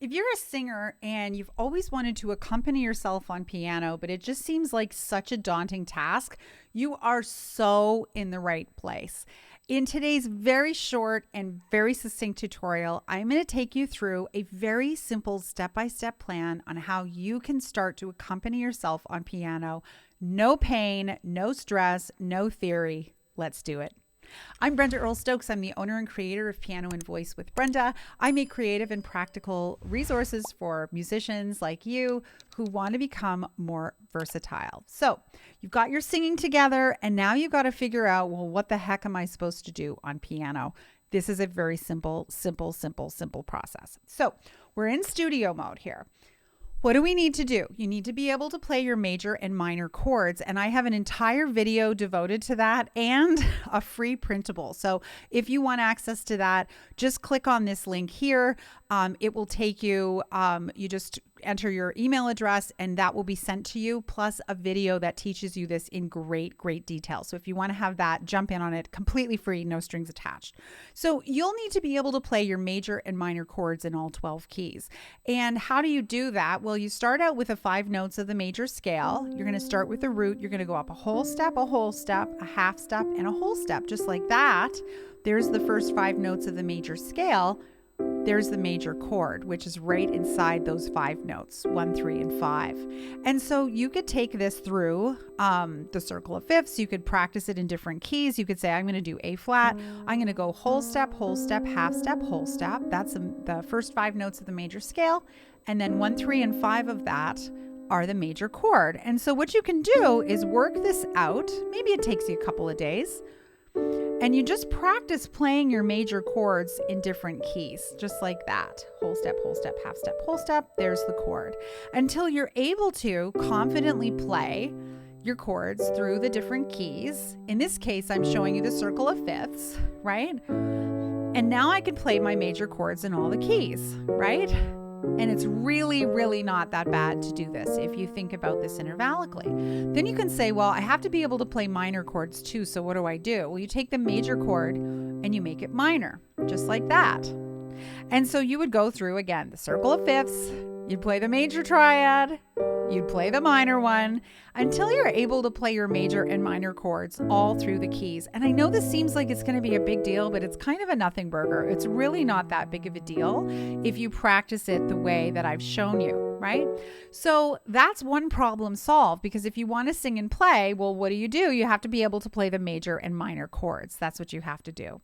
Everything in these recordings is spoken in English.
If you're a singer and you've always wanted to accompany yourself on piano, but it just seems like such a daunting task, you are so in the right place. In today's very short and very succinct tutorial, I'm going to take you through a very simple step-by-step plan on how you can start to accompany yourself on piano. No pain, no stress, no theory. Let's do it. I'm Brenda Earl-Stokes. I'm the owner and creator of Piano and Voice with Brenda. I make creative and practical resources for musicians like you who want to become more versatile. So you've got your singing together, and now you've got to figure out, well, what the heck am I supposed to do on piano? This is a very simple process. So we're in studio mode here. What do we need to do? You need to be able to play your major and minor chords, and I have an entire video devoted to that and a free printable. So if you want access to that, just click on this link here. It will take you, you just enter your email address and that will be sent to you, plus a video that teaches you this in great detail. So if you want to have that, jump in on it, completely free, no strings attached. So you'll need to be able to play your major and minor chords in all 12 keys. And how do you do that? Well, you start out with the 5 notes of the major scale. You're going to start with the root. You're going to go up a whole step, a half step, and a whole step. Just like that, there's the first 5 notes of the major scale. There's the major chord, which is right inside those 5 notes, 1, 3, and 5. And so you could take this through the circle of fifths. You could practice it in different keys. You could say, I'm going to do A flat. I'm going to go whole step, half step, whole step. That's the first 5 notes of the major scale. And then 1, 3, and 5 of that are the major chord. And so what you can do is work this out. Maybe it takes you a couple of days. And you just practice playing your major chords in different keys, just like that. Whole step, half step, whole step. There's the chord. Until you're able to confidently play your chords through the different keys. In this case, I'm showing you the circle of fifths, right? And now I can play my major chords in all the keys, right? And it's really not that bad to do this if you think about this intervallically. Then you can say, well, I have to be able to play minor chords too, so what do I do? Well, you take the major chord and you make it minor, just like that. And so you would go through, again, the circle of fifths, you'd play the major triad, you'd play the minor one, until you're able to play your major and minor chords all through the keys. And I know this seems like it's going to be a big deal, but it's kind of a nothing burger. It's really not that big of a deal if you practice it the way that I've shown you, right? So that's one problem solved, because if you want to sing and play, well, what do? You have to be able to play the major and minor chords. That's what you have to do.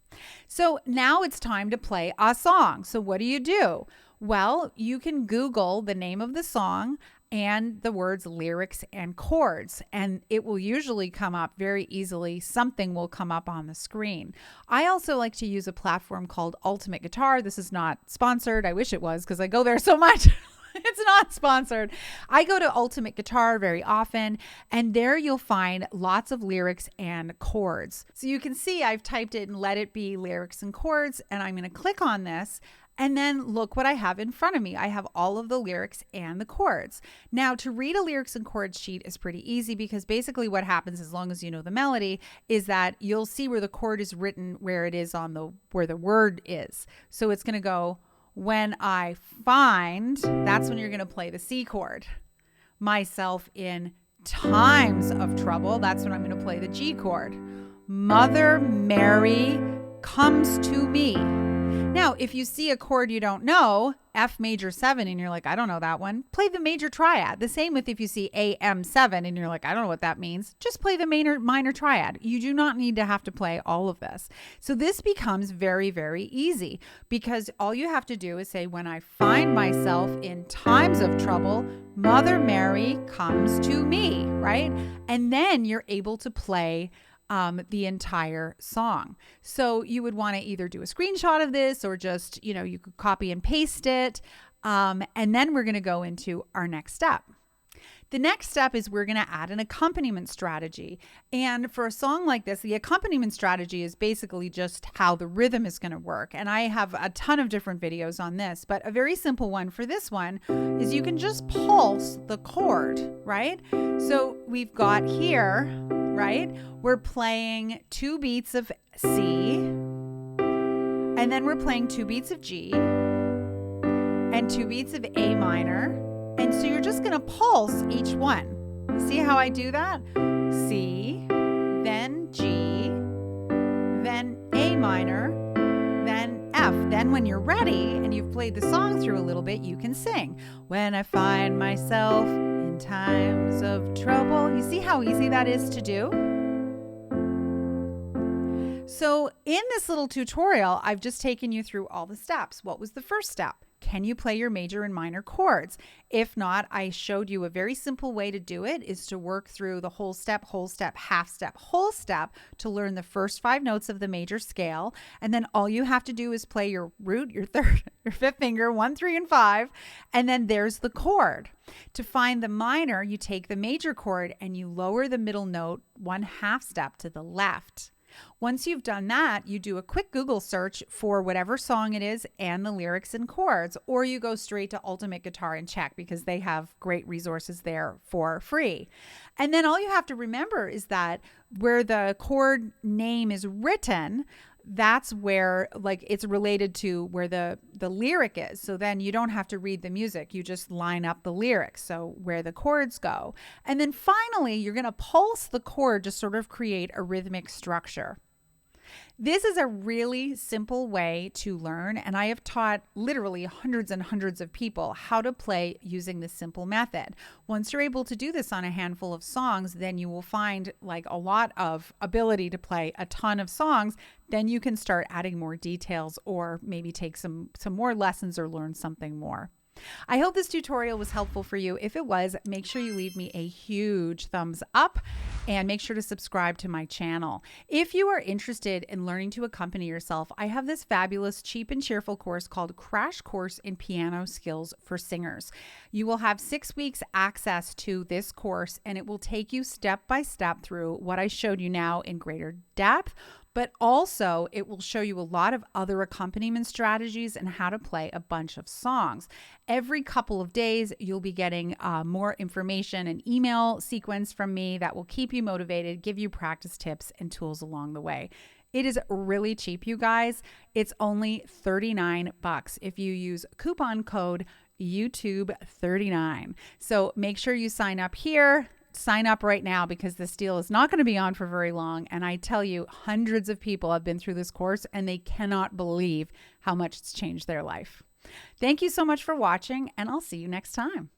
So now it's time to play a song. So what do? Well, you can Google the name of the song and the words lyrics and chords, and it will usually come up very easily. Something will come up on the screen. I also like to use a platform called Ultimate Guitar. This is not sponsored. I wish it was, because I go there so much. It's not sponsored. I go to Ultimate Guitar very often, and there you'll find lots of lyrics and chords. So you can see I've typed it and let it be lyrics and chords, and I'm going to click on this. And then look what I have in front of me. I have all of the lyrics and the chords. Now, to read a lyrics and chords sheet is pretty easy, because basically what happens, as long as you know the melody, is that you'll see where the chord is written, where it is on where the word is. So it's going to go, when I find, that's when you're going to play the C chord. Myself in times of trouble, that's when I'm going to play the G chord. Mother Mary comes to me. Now, if you see a chord you don't know, F major 7, and you're like, I don't know that one, play the major triad. The same with if you see AM7 and you're like, I don't know what that means, just play the minor triad. You do not need to have to play all of this. So this becomes very easy, because all you have to do is say, when I find myself in times of trouble, Mother Mary comes to me, right? And then you're able to play the entire song. So you would want to either do a screenshot of this, or just, you could copy and paste it. And then we're going to go into our next step. The next step is we're going to add an accompaniment strategy. And for a song like this, the accompaniment strategy is basically just how the rhythm is going to work. And I have a ton of different videos on this, but a very simple one for this one is you can just pulse the chord, right? So we've got here, right? We're playing 2 beats of C, and then we're playing 2 beats of G, and 2 beats of A minor. And so you're just going to pulse each one. See how I do that? C, then G, then A minor, then F. Then when you're ready and you've played the song through a little bit, you can sing. When I find myself in times of trouble. You see how easy that is to do? So in this little tutorial, I've just taken you through all the steps. What was the first step? Can you play your major and minor chords? If not, I showed you a very simple way to do it is to work through the whole step, half step, whole step to learn the first 5 notes of the major scale. And then all you have to do is play your root, your third, your fifth finger, 1, 3, and 5. And then there's the chord. To find the minor, you take the major chord and you lower the middle note 1/2 step to the left. Once you've done that, you do a quick Google search for whatever song it is and the lyrics and chords, or you go straight to Ultimate Guitar and check because they have great resources there for free. And then all you have to remember is that where the chord name is written, that's where it's related to where the lyric is. So then you don't have to read the music. You just line up the lyrics. So where the chords go. And then finally, you're going to pulse the chord to sort of create a rhythmic structure. This is a really simple way to learn, and I have taught literally hundreds and hundreds of people how to play using this simple method. Once you're able to do this on a handful of songs, then you will find a lot of ability to play a ton of songs. Then you can start adding more details or maybe take some more lessons or learn something more. I hope this tutorial was helpful for you. If it was, make sure you leave me a huge thumbs up and make sure to subscribe to my channel. If you are interested in learning to accompany yourself, I have this fabulous, cheap and cheerful course called Crash Course in Piano Skills for Singers. You will have 6 weeks access to this course, and it will take you step by step through what I showed you now in greater depth, but also it will show you a lot of other accompaniment strategies and how to play a bunch of songs. Every couple of days, you'll be getting more information, an email sequence from me that will keep you motivated, give you practice tips and tools along the way. It is really cheap, you guys. It's only $39 if you use coupon code YouTube39. So make sure you sign up here. Sign up right now because this deal is not going to be on for very long. And I tell you, hundreds of people have been through this course and they cannot believe how much it's changed their life. Thank you so much for watching, and I'll see you next time.